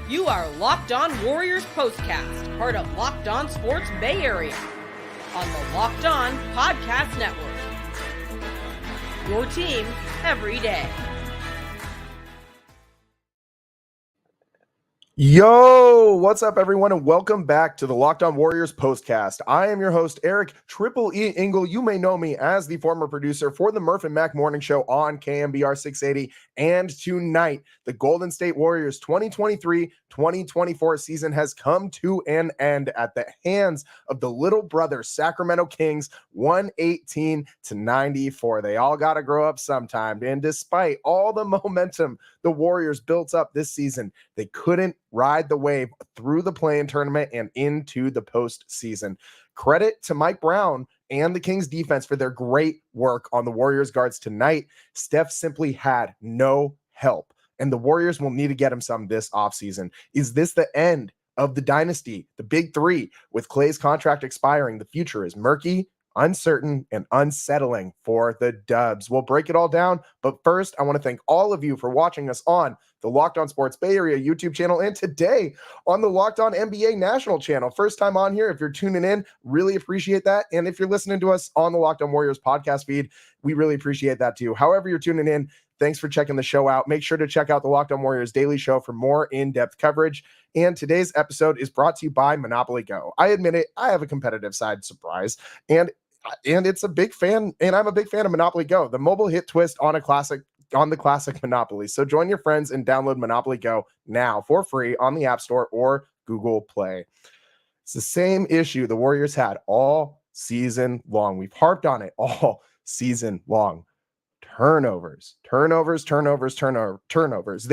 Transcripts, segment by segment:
You are Locked On Warriors Postcast, part of Locked On Sports Bay Area, on the Locked On Podcast Network. Your team every day. Yo, what's up, everyone, and welcome back to the Locked On Warriors Postcast. I am your host, Eric Triple E Engel. You may know me as the former producer for the Murph and Mac Morning Show on KMBR 680. And tonight, the Golden State Warriors 2023-2024 season has come to an end at the hands of the little brother Sacramento Kings, 118-94. They all got to grow up sometime. And despite all the momentum the Warriors built up this season, they couldn't ride the wave through the play-in tournament and into the postseason. Credit to Mike Brown and the Kings defense for their great work on the Warriors guards tonight. Steph simply had no help, and the Warriors will need to get him some this offseason. Is this the end of the dynasty, the big three? With Klay's contract expiring, the future is murky, uncertain, and unsettling for the Dubs. We'll break it all down, but first, I want to thank all of you for watching us on the Locked On Sports Bay Area YouTube channel, and today on the Locked On NBA National channel. First time on here, if you're tuning in, really appreciate that. And if you're listening to us on the Locked On Warriors podcast feed, we really appreciate that too. However you're tuning in, thanks for checking the show out. Make sure to check out the Locked On Warriors Daily Show for more in-depth coverage. And today's episode is brought to you by Monopoly Go. I admit it, I have a competitive side, surprise, and it's a big fan, and I'm a big fan of Monopoly Go, the mobile hit twist on the classic Monopoly. So join your friends and download Monopoly Go now for free on the App Store or Google Play. It's the same issue the Warriors had all season long. We've harped on it all season long. Turnovers. They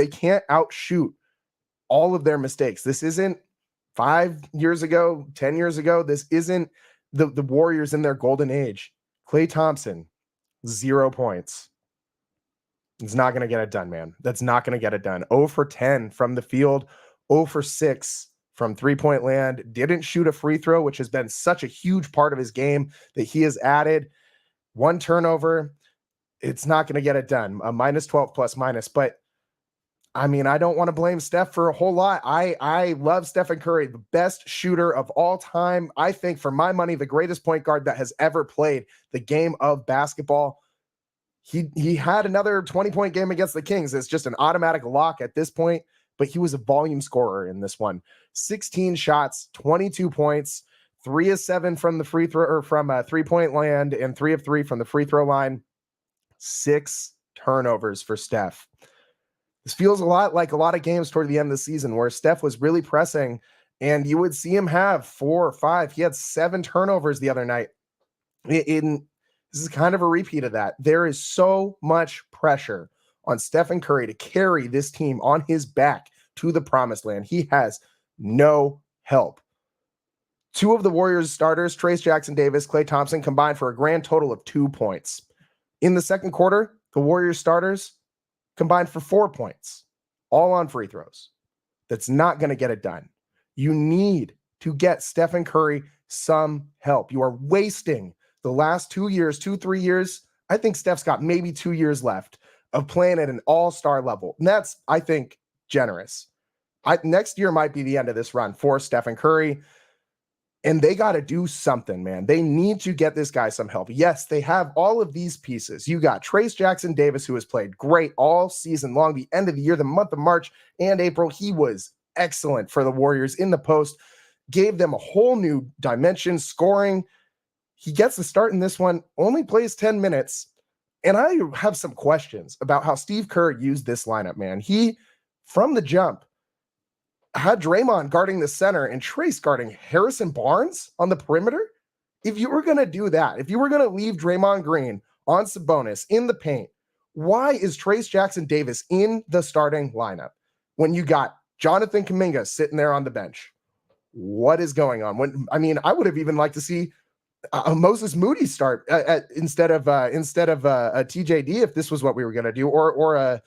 can't outshoot all of their mistakes. This isn't 5 years ago, 10 years ago. This isn't the Warriors in their golden age. Klay Thompson, 0 points. It's not going to get it done, man. That's not going to get it done. 0 for 10 from the field, 0 for 6 from three-point land. Didn't shoot a free throw, which has been such a huge part of his game that he has added. 1 turnover. It's not going to get it done. A -12 plus minus. But I mean, I don't want to blame Steph for a whole lot. I love Stephen Curry, the best shooter of all time. I think, for my money, the greatest point guard that has ever played the game of basketball. He had another 20-point game against the Kings. It's just an automatic lock at this point, but he was a volume scorer in this one. 16 shots, 22 points, 3 of 7 from the free throw, or from a three-point land, and 3 of 3 from the free throw line. 6 turnovers for Steph. This feels a lot like a lot of games toward the end of the season where Steph was really pressing, and you would see him have 4 or 5. He had 7 turnovers the other night. This is kind of a repeat of that. There is so much pressure on Stephen Curry to carry this team on his back to the promised land. He has no help. 2 of the Warriors starters, Trayce Jackson-Davis, Klay Thompson, combined for a grand total of 2 points. In the second quarter, the Warriors starters combined for 4 points, all on free throws. That's not going to get it done. You need to get Stephen Curry some help. You are wasting the last 2 years, 3 years. I think Steph's got maybe 2 years left of playing at an all-star level. And that's, I think, generous. Next year might be the end of this run for Stephen Curry. And they got to do something, man. They need to get this guy some help. Yes, they have all of these pieces. You got Trayce Jackson-Davis, who has played great all season long. The end of the year, the month of March and April, he was excellent for the Warriors in the post. Gave them a whole new dimension, scoring. He gets the start in this one, only plays 10 minutes. And I have some questions about how Steve Kerr used this lineup, man. He, from the jump, had Draymond guarding the center and Trayce guarding Harrison Barnes on the perimeter. If you were going to do that, if you were going to leave Draymond Green on Sabonis in the paint, why is Trayce Jackson-Davis in the starting lineup when you got Jonathan Kuminga sitting there on the bench? What is going on? I would have even liked to see Moses Moody start instead of a TJD if this was what we were going to do, or a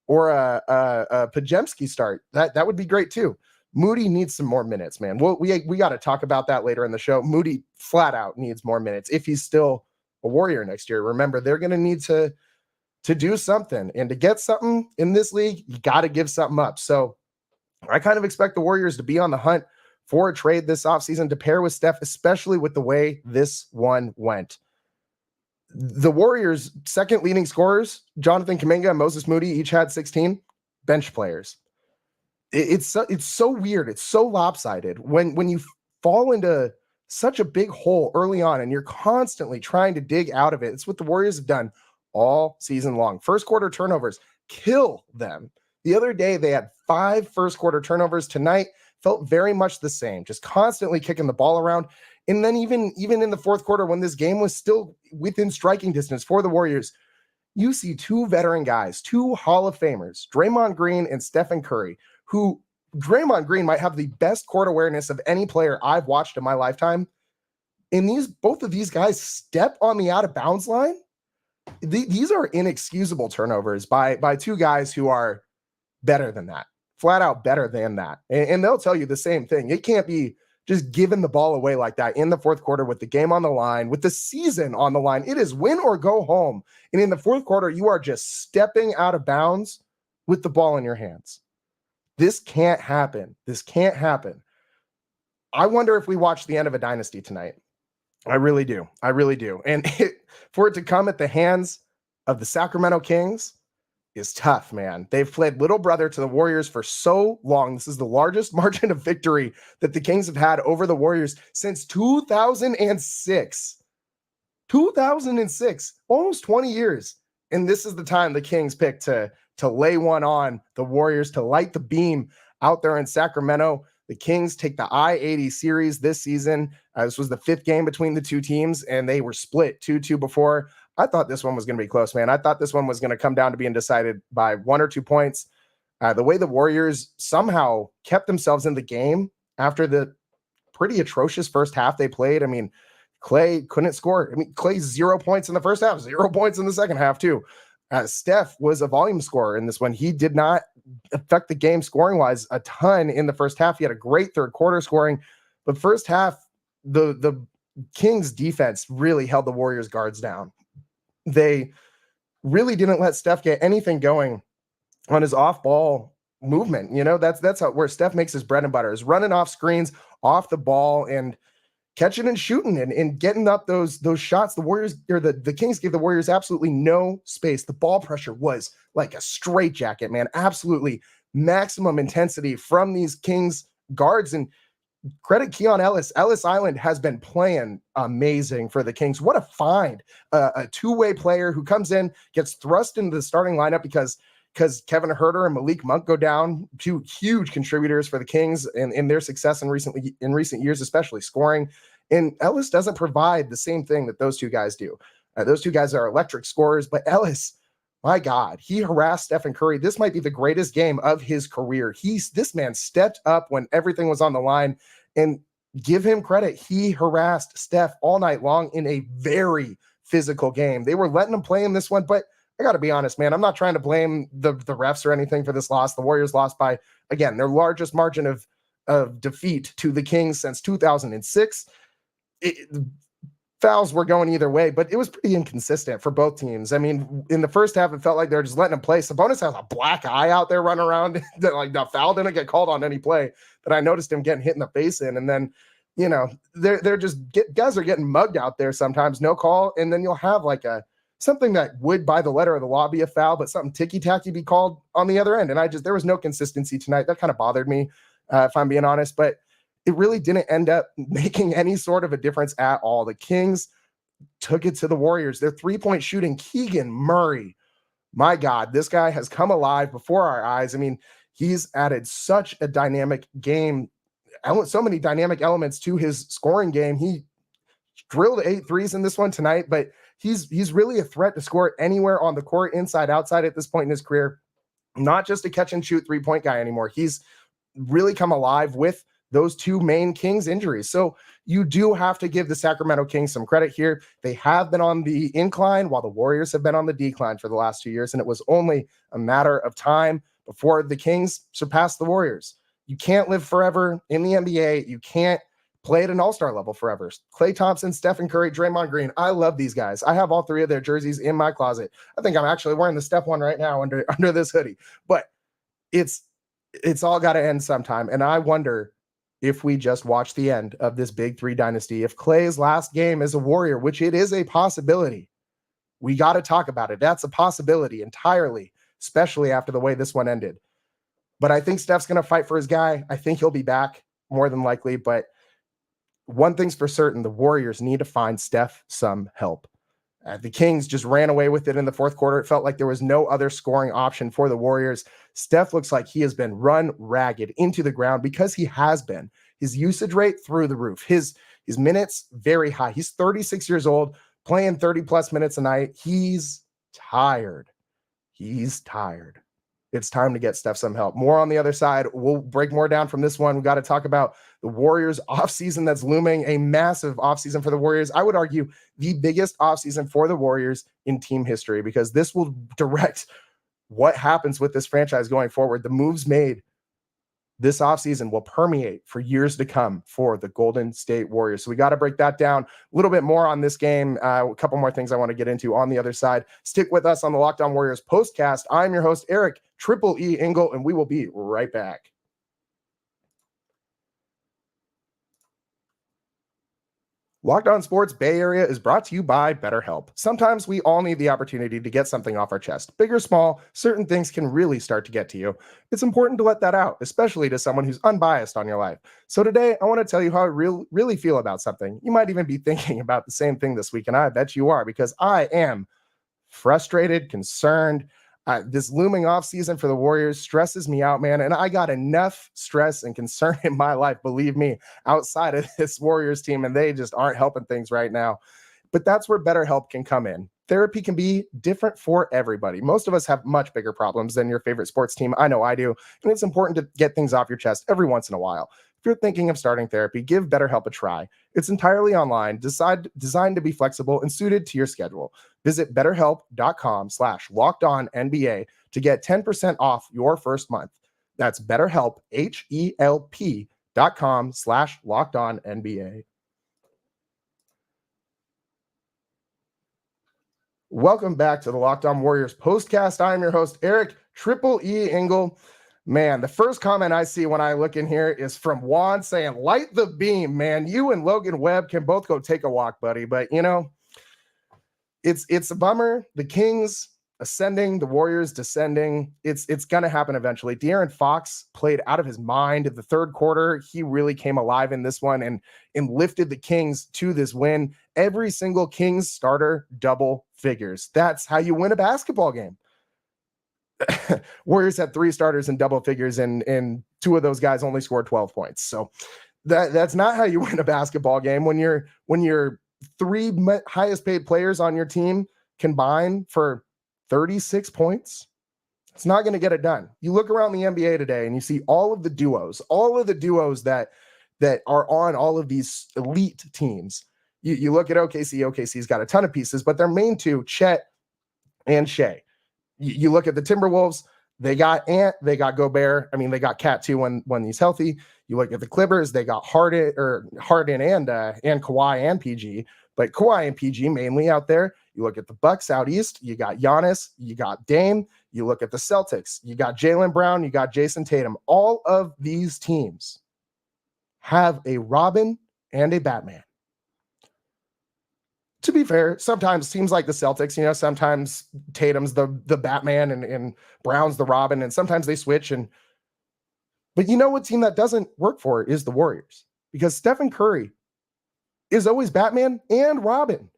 Pajemski start. That would be great too. Moody needs some more minutes, man. We got to talk about that later in the show. Moody flat out needs more minutes if he's still a Warrior next year. Remember, they're going to need to do something, and to get something in this league, you got to give something up. So I kind of expect the Warriors to be on the hunt for a trade this offseason to pair with Steph, especially with the way this one went. The Warriors' second leading scorers, Jonathan Kuminga and Moses Moody, each had 16 bench players. It's so weird. It's so lopsided when you fall into such a big hole early on and you're constantly trying to dig out of it. It's what the Warriors have done all season long. First quarter turnovers kill them. The other day, they had 5 first quarter turnovers. Tonight felt very much the same, just constantly kicking the ball around. And then even in the fourth quarter, when this game was still within striking distance for the Warriors, you see 2 veteran guys, 2 Hall of Famers, Draymond Green and Stephen Curry, who Draymond Green might have the best court awareness of any player I've watched in my lifetime. And both of these guys step on the out of bounds line. These are inexcusable turnovers by 2 guys who are better than that, flat out better than that. And they'll tell you the same thing. It can't be just giving the ball away like that in the fourth quarter with the game on the line, with the season on the line. It is win or go home. And in the fourth quarter, you are just stepping out of bounds with the ball in your hands. This can't happen. This can't happen. I wonder if we watch the end of a dynasty tonight. I really do. I really do. And for it to come at the hands of the Sacramento Kings is tough, man. They've played little brother to the Warriors for so long. This is the largest margin of victory that the Kings have had over the Warriors since 2006. 2006, almost 20 years. And this is the time the Kings pick to lay one on the Warriors, to light the beam out there in Sacramento. The Kings take the I-80 series this season. This was the 5th game between the 2 teams, and they were split 2-2 before. I thought this one was going to be close, man. I thought this one was going to come down to being decided by 1 or 2 points. The way the Warriors somehow kept themselves in the game after the pretty atrocious first half they played. I mean, Klay couldn't score. I mean, Klay's 0 points in the first half, 0 points in the second half too. Steph was a volume scorer in this one. He did not affect the game scoring-wise a ton in the first half. He had a great third quarter scoring, but first half, the Kings defense really held the Warriors guards down. They really didn't let Steph get anything going on his off-ball movement. You know, that's where Steph makes his bread and butter, is running off screens, off the ball, and catching and shooting and getting up those shots. The Warriors, or the Kings, gave the Warriors absolutely no space. The ball pressure was like a straitjacket, man. Absolutely maximum intensity from these Kings guards. And credit Keon Ellis. Ellis Island has been playing amazing for the Kings. What a find. A 2-way player who comes in, gets thrust into the starting lineup because Kevin Huerter and Malik Monk go down, 2 huge contributors for the Kings in their success in recent years, especially scoring. And Ellis doesn't provide the same thing that those 2 guys do. Those 2 guys are electric scorers, but Ellis, my God, he harassed Stephen Curry. This might be the greatest game of his career. This man stepped up when everything was on the line, and give him credit. He harassed Steph all night long in a very physical game. They were letting him play in this one, but I got to be honest, man, I'm not trying to blame the refs or anything for this loss. The Warriors lost by, again, their largest margin of defeat to the Kings since 2006. Fouls were going either way, but it was pretty inconsistent for both teams. I mean, in the first half, it felt like they were just letting him play. Sabonis has a black eye out there running around. Like, the foul didn't get called on any play, but I noticed him getting hit in the face in. And then, you know, guys are getting mugged out there sometimes, no call. And then you'll have like something that would, by the letter of the law, be a foul, but something ticky-tacky be called on the other end. And there was no consistency tonight. That kind of bothered me, if I'm being honest. But it really didn't end up making any sort of a difference at all. The Kings took it to the Warriors. Their 3-point shooting, Keegan Murray, my God, this guy has come alive before our eyes. I mean, he's added such a dynamic game, so many dynamic elements to his scoring game. He drilled 8 threes in this one tonight, but he's really a threat to score anywhere on the court, inside, outside at this point in his career. Not just a catch and shoot 3-point guy anymore. He's really come alive with those 2 main Kings injuries. So you do have to give the Sacramento Kings some credit here. They have been on the incline while the Warriors have been on the decline for the last 2 years. And it was only a matter of time before the Kings surpassed the Warriors. You can't live forever in the NBA. You can't play at an all-star level forever. Klay Thompson, Stephen Curry, Draymond Green. I love these guys. I have all 3 of their jerseys in my closet. I think I'm actually wearing the Steph one right now under this hoodie. But it's all got to end sometime. And I wonder if we just watch the end of this big three dynasty, if Klay's last game is a Warrior, which it is a possibility, we got to talk about it. That's a possibility entirely, especially after the way this one ended. But I think Steph's going to fight for his guy. I think he'll be back more than likely. But one thing's for certain, the Warriors need to find Steph some help. The Kings just ran away with it in the fourth quarter. It felt like there was no other scoring option for the Warriors. Steph looks like he has been run ragged into the ground because he has been. His usage rate through the roof. His minutes very high. He's 36 years old, playing 30-plus minutes a night. He's tired. He's tired. It's time to get Steph some help. More on the other side. We'll break more down from this one. We got to talk about the Warriors offseason that's looming, a massive offseason for the Warriors. I would argue the biggest offseason for the Warriors in team history, because this will direct what happens with this franchise going forward. The moves made this offseason will permeate for years to come for the Golden State Warriors. So we got to break that down a little bit more on this game. A couple more things I want to get into on the other side. Stick with us on the Locked On Warriors postcast. I'm your host, Eric Triple E Engel, and we will be right back. Locked On Sports Bay Area is brought to you by BetterHelp. Sometimes we all need the opportunity to get something off our chest. Big or small, certain things can really start to get to you. It's important to let that out, especially to someone who's unbiased on your life. So today, I want to tell you how I really feel about something. You might even be thinking about the same thing this week, and I bet you are, because I am frustrated, concerned. This looming offseason for the Warriors stresses me out, man. And I got enough stress and concern in my life, believe me, outside of this Warriors team, and they just aren't helping things right now. But that's where BetterHelp can come in. Therapy can be different for everybody. Most of us have much bigger problems than your favorite sports team. I know I do. And it's important to get things off your chest every once in a while. If you're thinking of starting therapy, give BetterHelp a try. It's entirely online, designed to be flexible and suited to your schedule. Visit BetterHelp.com/LockedOnNBA to get 10% off your first month. That's BetterHelp, HELP.com/LockedOnNBA. Welcome back to the Locked On Warriors postcast. I'm your host, Eric Triple E Engel. Man, the first comment I see when I look in here is from Juan saying, light the beam, man. You and Logan Webb can both go take a walk, buddy. But, you know, it's a bummer. The Kings ascending, the Warriors descending. It's going to happen eventually. De'Aaron Fox played out of his mind in the third quarter. He really came alive in this one and lifted the Kings to this win. Every single Kings starter, double figures. That's how you win a basketball game. Warriors had 3 starters in double figures, and 2 of those guys only scored 12 points. So that's not how you win a basketball game. When your 3 highest paid players on your team combine for 36 points, it's not going to get it done. You look around the NBA today and you see all of the duos that are on all of these elite teams. You look at OKC. OKC's got a ton of pieces, but their main 2, Chet and Shea. You look at the Timberwolves, they got Ant, they got Gobert. I mean, they got Cat too when he's healthy. You look at the Clippers, they got Harden and Kawhi and PG, but Kawhi and PG mainly out there. You look at the Bucks out east, you got Giannis, you got Dame. You look at the Celtics, you got Jaylen Brown, you got Jason Tatum. All of these teams have a Robin and a Batman. To be fair, sometimes teams like the Celtics, sometimes Tatum's the Batman and Brown's the Robin, and sometimes they switch. But you know what team that doesn't work for is the Warriors, because Stephen Curry is always Batman and Robin.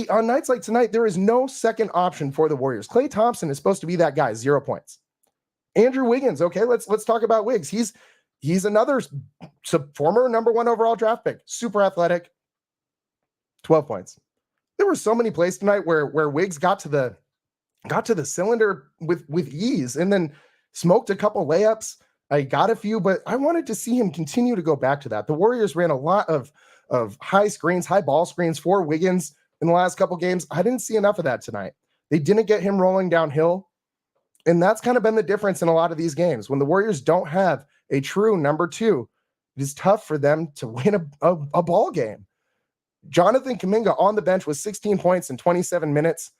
On nights like tonight, there is no second option for the Warriors. Klay Thompson is supposed to be that guy, 0 points. Andrew Wiggins, okay, let's talk about Wiggs. He's another former number 1 overall draft pick, super athletic. 12 points. There were so many plays tonight where Wiggs got to the cylinder with ease and then smoked a couple layups. I got a few, but I wanted to see him continue to go back to that. The Warriors ran a lot of high ball screens for Wiggins in the last couple games. I didn't see enough of that tonight. They didn't get him rolling downhill. And that's kind of been the difference in a lot of these games. When the Warriors don't have a true number 2, it is tough for them to win a ball game. Jonathan Kuminga on the bench with 16 points in 27 minutes.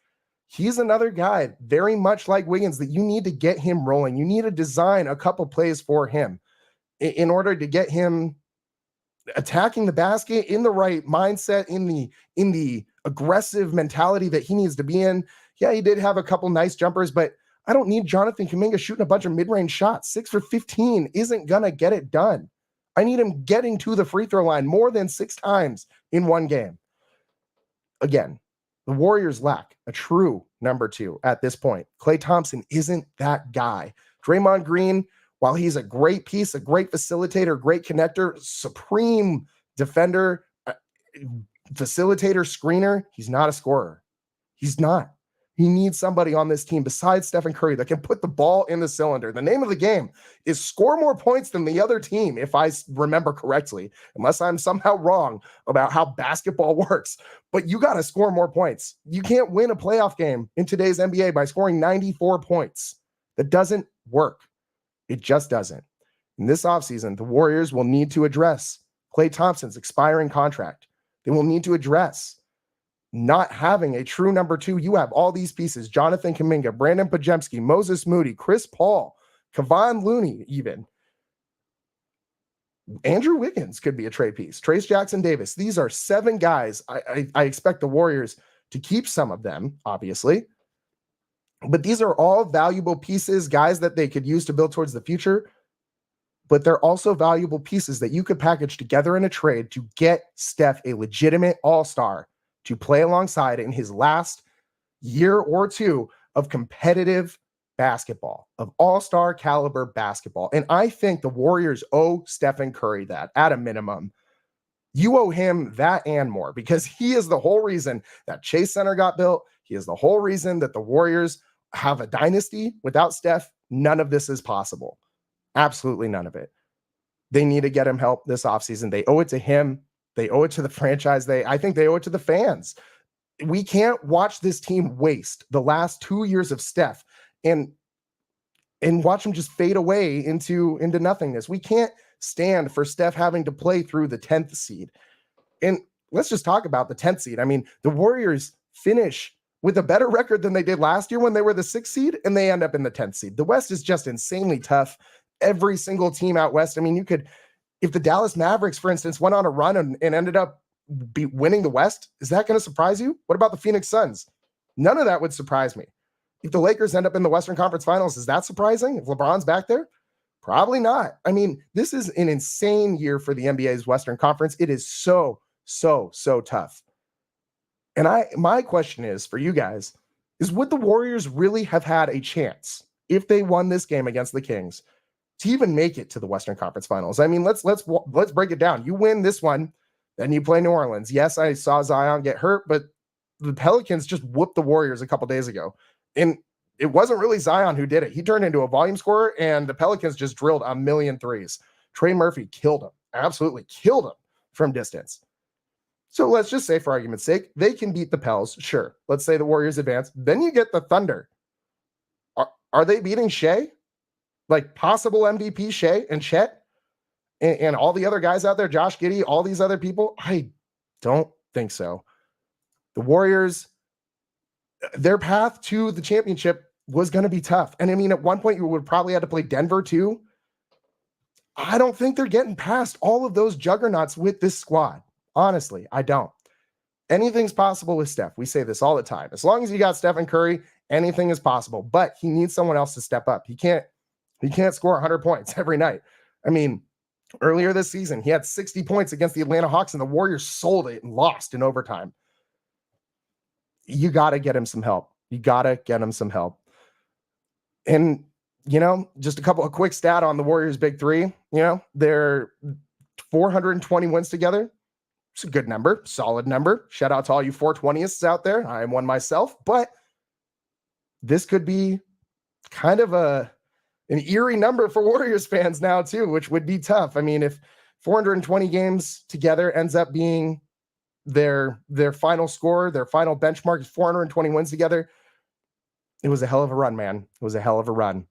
He's another guy very much like Wiggins that you need to get him rolling. You need to design a couple plays for him in order to get him attacking the basket in the right mindset, in the aggressive mentality that he needs to be in. Yeah, he did have a couple nice jumpers, but I don't need Jonathan Kuminga shooting a bunch of mid-range shots. 6 for 15 isn't going to get it done. I need him getting to the free throw line more than 6 times in one game. Again, the Warriors lack a true number 2 at this point. Klay Thompson isn't that guy. Draymond Green, while he's a great piece, a great facilitator, great connector, supreme defender, facilitator, screener, he's not a scorer. He's not. He needs somebody on this team besides Stephen Curry that can put the ball in the cylinder. The name of the game is score more points than the other team, if I remember correctly, unless I'm somehow wrong about how basketball works. But you got to score more points. You can't win a playoff game in today's NBA by scoring 94 points. That doesn't work. It just doesn't. In this offseason, the Warriors will need to address Klay Thompson's expiring contract. They will need to address not having a true number 2. You have all these pieces: Jonathan Kuminga, Brandon Pajemski, Moses Moody, Chris Paul, Kevon Looney, even Andrew Wiggins could be a trade piece. Trace Jackson Davis. These are 7 guys. I expect the Warriors to keep some of them, obviously. But these are all valuable pieces, guys that they could use to build towards the future. But they're also valuable pieces that you could package together in a trade to get Steph a legitimate all-star to play alongside in his last year or 2 of competitive basketball, of all-star caliber basketball. And I think the Warriors owe Stephen Curry that at a minimum. You owe him that and more, because he is the whole reason that Chase Center got built. He is the whole reason that the Warriors have a dynasty. Without Steph, none of this is possible. Absolutely none of it. They need to get him help this offseason. They owe it to him. They owe it to the franchise. I think they owe it to the fans. We can't watch this team waste the last 2 years of Steph and watch him just fade away into nothingness. We can't stand for Steph having to play through the 10th seed. And let's just talk about the 10th seed. I mean, the Warriors finish with a better record than they did last year when they were the 6th seed, and they end up in the 10th seed. The West is just insanely tough. Every single team out West. I mean, you could, if the Dallas Mavericks, for instance, went on a run and ended up winning the West, is that going to surprise you? What about the Phoenix Suns? None of that would surprise me. If the Lakers end up in the Western Conference Finals, is that surprising? If LeBron's back there? Probably not. I mean, this is an insane year for the NBA's Western Conference. It is so tough. And my question is for you guys is, would the Warriors really have had a chance if they won this game against the Kings to even make it to the Western Conference Finals? I mean, let's break it down. You win this one, then you play New Orleans. Yes, I saw Zion get hurt, but the Pelicans just whooped the Warriors a couple days ago. And it wasn't really Zion who did it. He turned into a volume scorer, and the Pelicans just drilled a million threes. Trey Murphy killed him, absolutely killed him from distance. So let's just say, for argument's sake, they can beat the Pels. Sure. Let's say the Warriors advance. Then you get the Thunder. Are they beating Shea? Like possible MVP Shea and Chet and all the other guys out there, Josh Giddey, all these other people? I don't think so. The Warriors, their path to the championship was going to be tough. And I mean, at one point you would probably have to play Denver too. I don't think they're getting past all of those juggernauts with this squad. Honestly, I don't. Anything's possible with Steph. We say this all the time. As long as you got Stephen Curry, anything is possible. But he needs someone else to step up. He can't score 100 points every night. I mean, earlier this season, he had 60 points against the Atlanta Hawks, and the Warriors sold it and lost in overtime. You got to get him some help. And, just a couple of quick stat on the Warriors' big three. They're 420 wins together. It's a good number, solid number. Shout out to all you 420ists out there. I am one myself, but this could be kind of an eerie number for Warriors fans now too, which would be tough. I mean, if 420 games together ends up being their final score, their final benchmark is 420 wins together, it was a hell of a run, man. It was a hell of a run.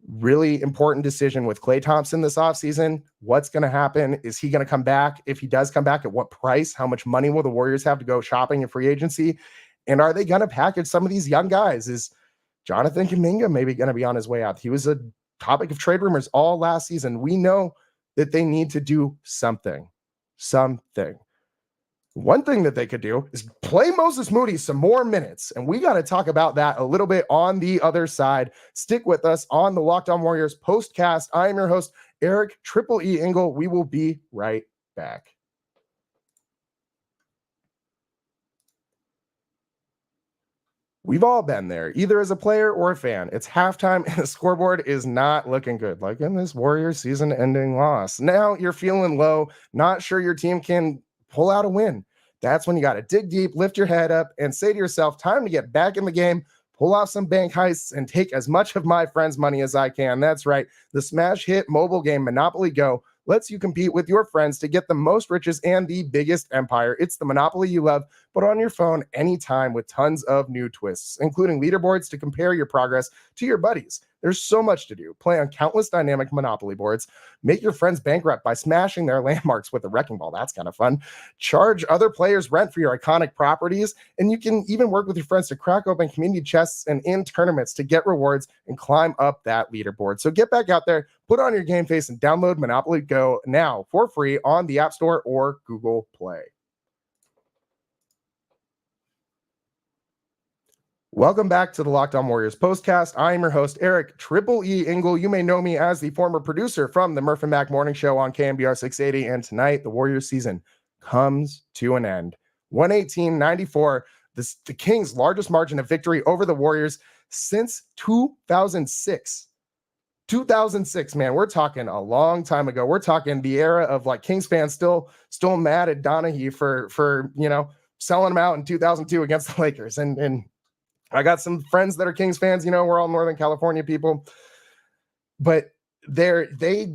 Really important decision with Klay Thompson this offseason. What's going to happen? Is he going to come back? If he does come back, at what price? How much money will the Warriors have to go shopping in free agency? And are they going to package some of these young guys? Is Jonathan Kuminga maybe going to be on his way out? He was a topic of trade rumors all last season. We know that they need to do something. One thing that they could do is play Moses Moody some more minutes. And we got to talk about that a little bit on the other side. Stick with us on the Locked On Warriors postcast. I am your host, Eric Triple E Engel. We will be right back. We've all been there, either as a player or a fan. It's halftime and the scoreboard is not looking good, like in this Warriors season-ending loss. Now you're feeling low, not sure your team can pull out a win. That's when you got to dig deep, lift your head up, and say to yourself, time to get back in the game, pull off some bank heists, and take as much of my friends' money as I can. That's right. The smash hit mobile game Monopoly Go lets you compete with your friends to get the most riches and the biggest empire. It's the Monopoly you love, but on your phone anytime with tons of new twists, including leaderboards to compare your progress to your buddies. There's so much to do. Play on countless dynamic Monopoly boards. Make your friends bankrupt by smashing their landmarks with a wrecking ball. That's kind of fun. Charge other players rent for your iconic properties. And you can even work with your friends to crack open community chests and in tournaments to get rewards and climb up that leaderboard. So get back out there, put on your game face, and download Monopoly Go now for free on the App Store or Google Play. Welcome back to the Locked On Warriors postcast. I am your host, Eric Triple E Engel. You may know me as the former producer from the Murph and Mac Morning Show on KMBR 680. And tonight, the Warriors season comes to an end. 118-94, the Kings' largest margin of victory over the Warriors since 2006. 2006, man, we're talking a long time ago. We're talking the era of like Kings fans still mad at Donahue for selling him out in 2002 against the Lakers. And I got some friends that are Kings fans, we're all Northern California people, but they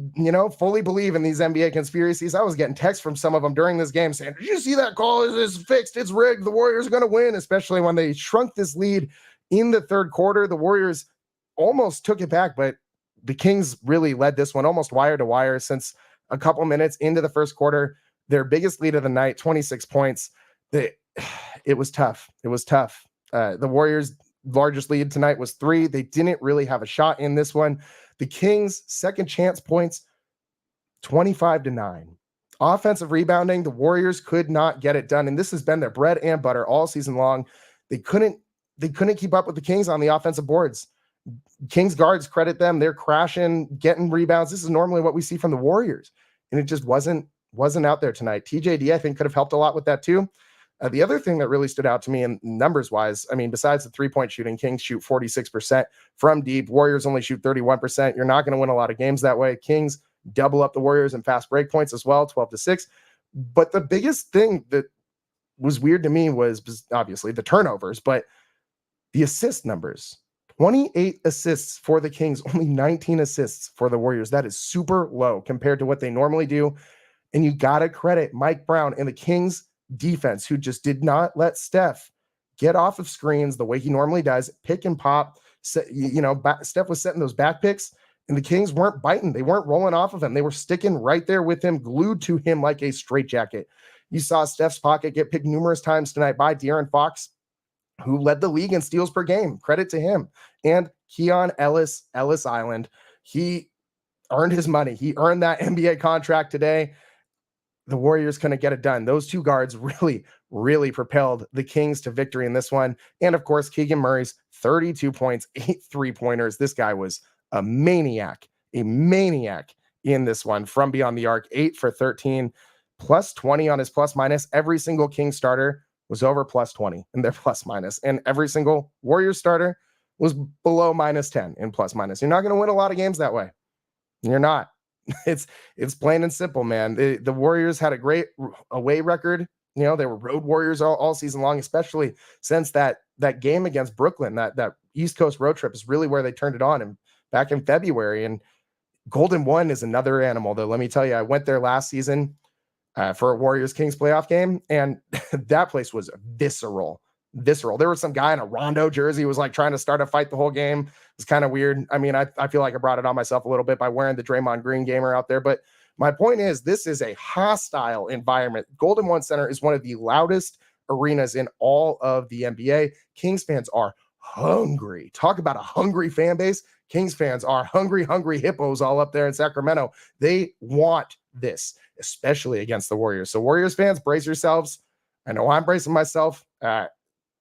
fully believe in these NBA conspiracies. I was getting texts from some of them during this game saying, did you see that call? It's fixed. It's rigged. The Warriors are going to win, especially when they shrunk this lead in the third quarter. The Warriors almost took it back, but the Kings really led this one almost wire to wire since a couple minutes into the first quarter. Their biggest lead of the night, 26 points. It was tough. The Warriors' largest lead tonight was 3. They didn't really have a shot in this one. The Kings' second chance points, 25-9. Offensive rebounding, the Warriors could not get it done. And this has been their bread and butter all season long. They couldn't keep up with the Kings on the offensive boards. Kings guards, credit them. They're crashing, getting rebounds. This is normally what we see from the Warriors. And it just wasn't out there tonight. TJD, I think, could have helped a lot with that too. The other thing that really stood out to me in numbers wise, besides the 3-point shooting, Kings shoot 46% from deep. Warriors only shoot 31%. You're not going to win a lot of games that way. Kings double up the Warriors in fast break points as well, 12-6. But the biggest thing that was weird to me was obviously the turnovers, but the assist numbers. 28 assists for the Kings, only 19 assists for the Warriors. That is super low compared to what they normally do. And you got to credit Mike Brown and the Kings defense, who just did not let Steph get off of screens the way he normally does, pick and pop. Steph was setting those back picks, and the Kings weren't biting. They weren't rolling off of him. They were sticking right there with him, glued to him like a straitjacket. You saw Steph's pocket get picked numerous times tonight by De'Aaron Fox, who led the league in steals per game. Credit to him. And Keon Ellis Island. He earned his money. He earned that NBA contract today. The Warriors couldn't get it done. Those two guards really, really propelled the Kings to victory in this one. And of course, Keegan Murray's 32 points, 8 3-pointers. This guy was a maniac in this one from beyond the arc. 8 for 13, plus 20 on his plus minus. Every single Kings starter was over plus 20 in their plus minus. And every single Warriors starter was below minus 10 in plus minus. You're not going to win a lot of games that way. You're not. It's plain and simple, man. The Warriors had a great away record. They were road warriors all season long, especially since that game against Brooklyn. That East Coast road trip is really where they turned it on, and back in February. And Golden One is another animal, though. Let me tell you, I went there last season for a Warriors Kings playoff game, and that place was visceral. There was some guy in a Rondo jersey who was like trying to start a fight the whole game. It's kind of weird. I feel like I brought it on myself a little bit by wearing the Draymond Green gamer out there. But my point is, this is a hostile environment. Golden One Center is one of the loudest arenas in all of the NBA. Kings fans are hungry. Talk about a hungry fan base. Kings fans are hungry hippos all up there in Sacramento. They want this, especially against the Warriors. So Warriors fans, brace yourselves. I know I'm bracing myself.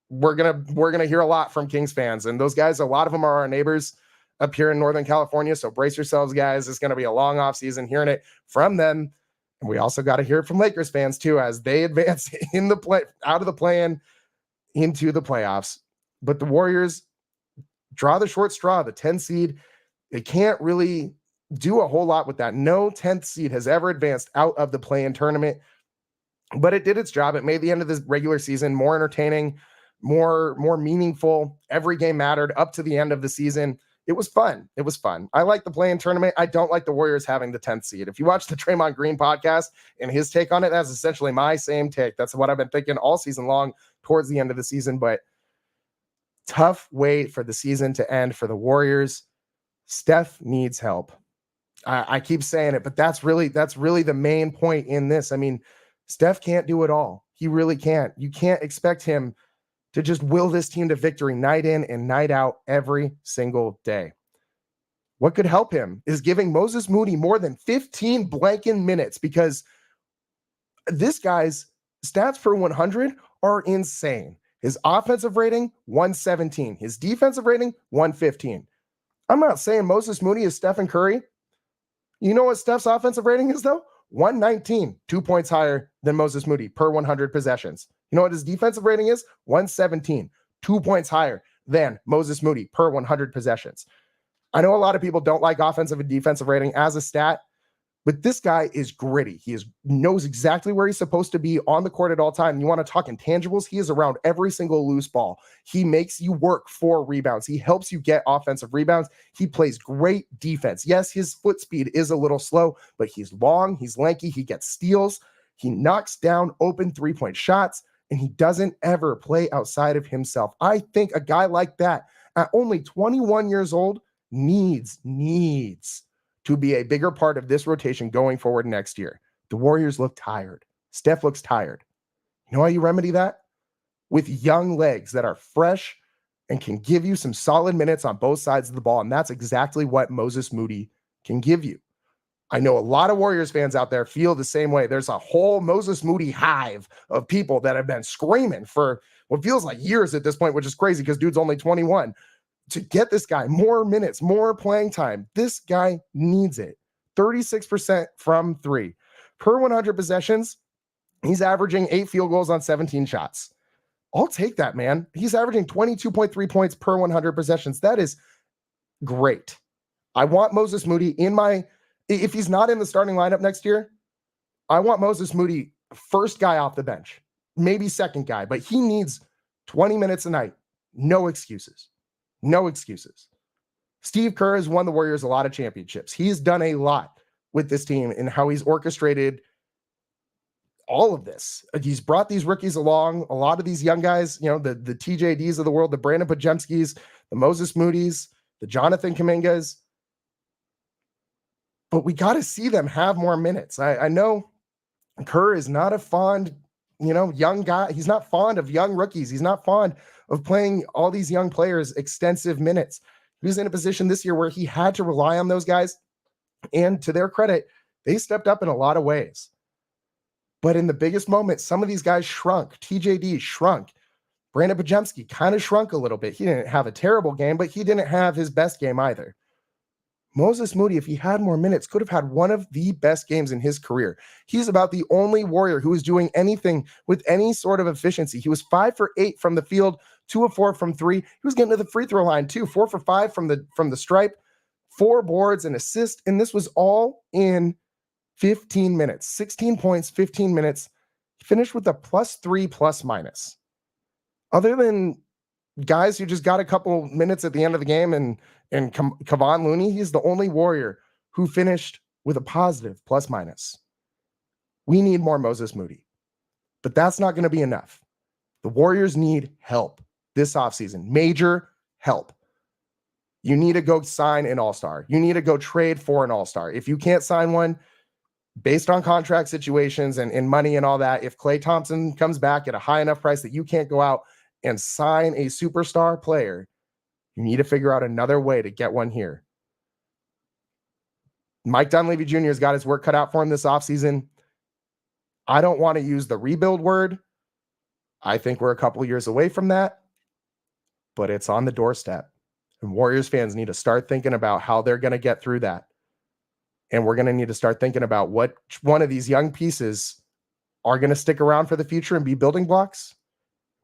We're gonna hear a lot from Kings fans, and those guys, a lot of them are our neighbors up here in Northern California. So brace yourselves, guys. It's gonna be a long offseason hearing it from them. And we also got to hear it from Lakers fans too, as they advance in the play out of the play-in into the playoffs. But the Warriors draw the short straw, the 10 seed. They can't really do a whole lot with that. No 10th seed has ever advanced out of the play-in tournament, but it did its job. It made the end of this regular season more entertaining, more meaningful. Every game mattered up to the end of the season. It was fun. It was fun. I like the play-in tournament. I don't like the Warriors having the 10th seed. If you watch the Draymond Green podcast and his take on it, that's essentially my same take. That's what I've been thinking all season long towards the end of the season. But tough way for the season to end for the Warriors. Steph needs help. I keep saying it, but that's really the main point in this. I mean, Steph can't do it all. He really can't. You can't expect him to just will this team to victory night in and night out every single day. What could help him is giving Moses Moody more than 15 blanking minutes, because this guy's stats per 100 are insane. His offensive rating, 117. His defensive rating, 115. I'm not saying Moses Moody is Stephen Curry. You know what Steph's offensive rating is, though? 119, 2 points higher than Moses Moody per 100 possessions. You know what his defensive rating is? 117, 2 points higher than Moses Moody per 100 possessions. I know a lot of people don't like offensive and defensive rating as a stat, but this guy is gritty. He knows exactly where he's supposed to be on the court at all time. You want to talk intangibles? He is around every single loose ball. He makes you work for rebounds. He helps you get offensive rebounds. He plays great defense. Yes, his foot speed is a little slow, but he's long, he's lanky, he gets steals, he knocks down open three-point shots, and he doesn't ever play outside of himself. I think a guy like that at only 21 years old needs to be a bigger part of this rotation going forward next year. The Warriors look tired. Steph looks tired. You know how you remedy that? With young legs that are fresh and can give you some solid minutes on both sides of the ball. And that's exactly what Moses Moody can give you. I know a lot of Warriors fans out there feel the same way. There's a whole Moses Moody hive of people that have been screaming for what feels like years at this point, which is crazy because dude's only 21. To get this guy more minutes, more playing time, this guy needs it. 36% from three. Per 100 possessions, he's averaging 8 field goals on 17 shots. I'll take that, man. He's averaging 22.3 points per 100 possessions. That is great. I want Moses Moody if he's not in the starting lineup next year, I want Moses Moody first guy off the bench, maybe second guy, but he needs 20 minutes a night. No excuses. No excuses. Steve Kerr has won the Warriors a lot of championships. He's done a lot with this team and how he's orchestrated all of this. He's brought these rookies along, a lot of these young guys, you know, the TJDs of the world, the Brandon Pajemskis, the Moses Moody's, the Jonathan Kumingas. But we got to see them have more minutes. I know Kerr is not a fond, young guy. He's not fond of young rookies. He's not fond of playing all these young players extensive minutes. He was in a position this year where he had to rely on those guys. And to their credit, they stepped up in a lot of ways. But in the biggest moments, some of these guys shrunk. TJD shrunk. Brandon Pajemski kind of shrunk a little bit. He didn't have a terrible game, but he didn't have his best game either. Moses Moody, if he had more minutes, could have had one of the best games in his career. He's about the only Warrior who is doing anything with any sort of efficiency. He was 5 for 8 from the field, 2 of 4 from 3. He was getting to the free throw line too, 4 for 5 from the stripe, 4 boards, and assist. And this was all in 15 minutes, 16 points, 15 minutes. He finished with a +3 ±. Other than guys who just got a couple minutes at the end of the game and Kevon Looney, he's the only Warrior who finished with a positive ±. We need more Moses Moody, but that's not going to be enough. The Warriors need help this offseason, major help. You need to go sign an all-star. You need to go trade for an all-star. If you can't sign one, based on contract situations and money and all that, if Klay Thompson comes back at a high enough price that you can't go out and sign a superstar player, you need to figure out another way to get one here. Mike Dunleavy Jr. has got his work cut out for him this offseason. I don't want to use the rebuild word. I think we're a couple years away from that, but it's on the doorstep. And Warriors fans need to start thinking about how they're going to get through that. And we're going to need to start thinking about what one of these young pieces are going to stick around for the future and be building blocks.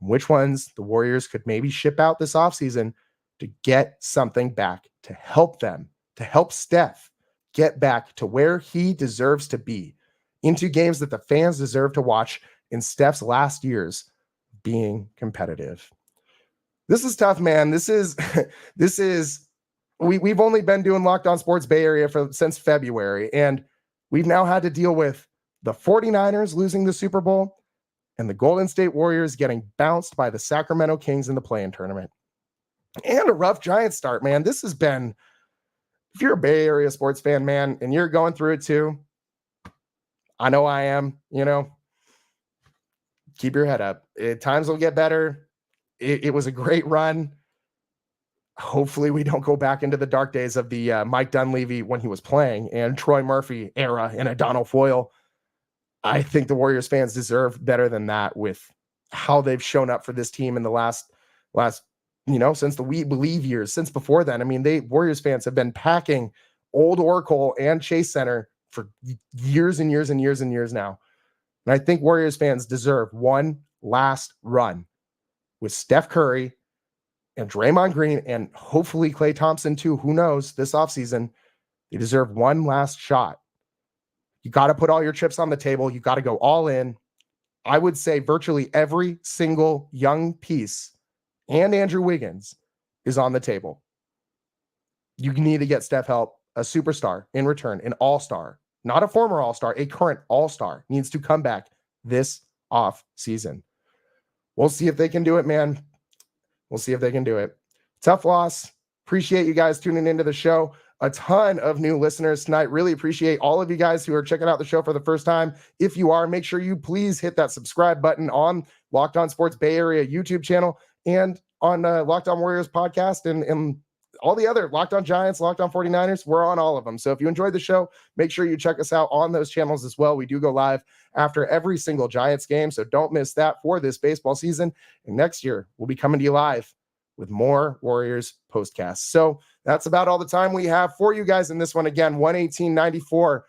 Which ones the Warriors could maybe ship out this offseason to get something back, to help them, to help Steph get back to where he deserves to be, into games that the fans deserve to watch in Steph's last years being competitive. This is tough, man. This is we've only been doing Locked On Sports Bay Area since February, and we've now had to deal with the 49ers losing the Super Bowl and the Golden State Warriors getting bounced by the Sacramento Kings in the play-in tournament. And a rough Giants start, man. This has been, if you're a Bay Area sports fan, man, and you're going through it too, I know I am, keep your head up. Times will get better. It was a great run. Hopefully we don't go back into the dark days of the Mike Dunleavy when he was playing and Troy Murphy era and Adonal Foyle. I think the Warriors fans deserve better than that with how they've shown up for this team in the last since the We Believe years, since before then. I mean, Warriors fans have been packing Old Oracle and Chase Center for years and years and years and years now. And I think Warriors fans deserve one last run with Steph Curry and Draymond Green and hopefully Klay Thompson too. Who knows, this offseason, they deserve one last shot. You got to put all your chips on the table. You got to go all in. I would say virtually every single young piece and Andrew Wiggins is on the table. You need to get Steph help, a superstar in return, an all-star, not a former all-star, a current all-star needs to come back this off season. We'll see if they can do it, man. We'll see if they can do it. Tough loss. Appreciate you guys tuning into the show. A ton of new listeners tonight. Really appreciate all of you guys who are checking out the show for the first time. If you are, make sure you please hit that subscribe button on Locked On Sports Bay Area YouTube channel and on Locked On Warriors podcast and all the other Locked On Giants, Locked On 49ers. We're on all of them. So if you enjoyed the show, make sure you check us out on those channels as well. We do go live after every single Giants game, so don't miss that for this baseball season. And next year, we'll be coming to you live with more Warriors postcasts. So that's about all the time we have for you guys in this one. Again, 118-94.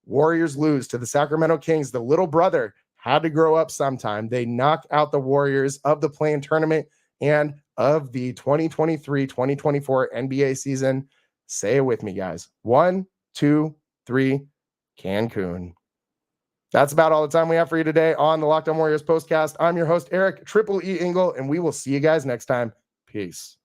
Warriors lose to the Sacramento Kings. The little brother had to grow up sometime. They knock out the Warriors of the play-in tournament and of the 2023-2024 NBA season. Say it with me, guys. 1, 2, 3, Cancun. That's about all the time we have for you today on the Locked On Warriors postcast. I'm your host, Eric Triple E Engel, and we will see you guys next time. Peace.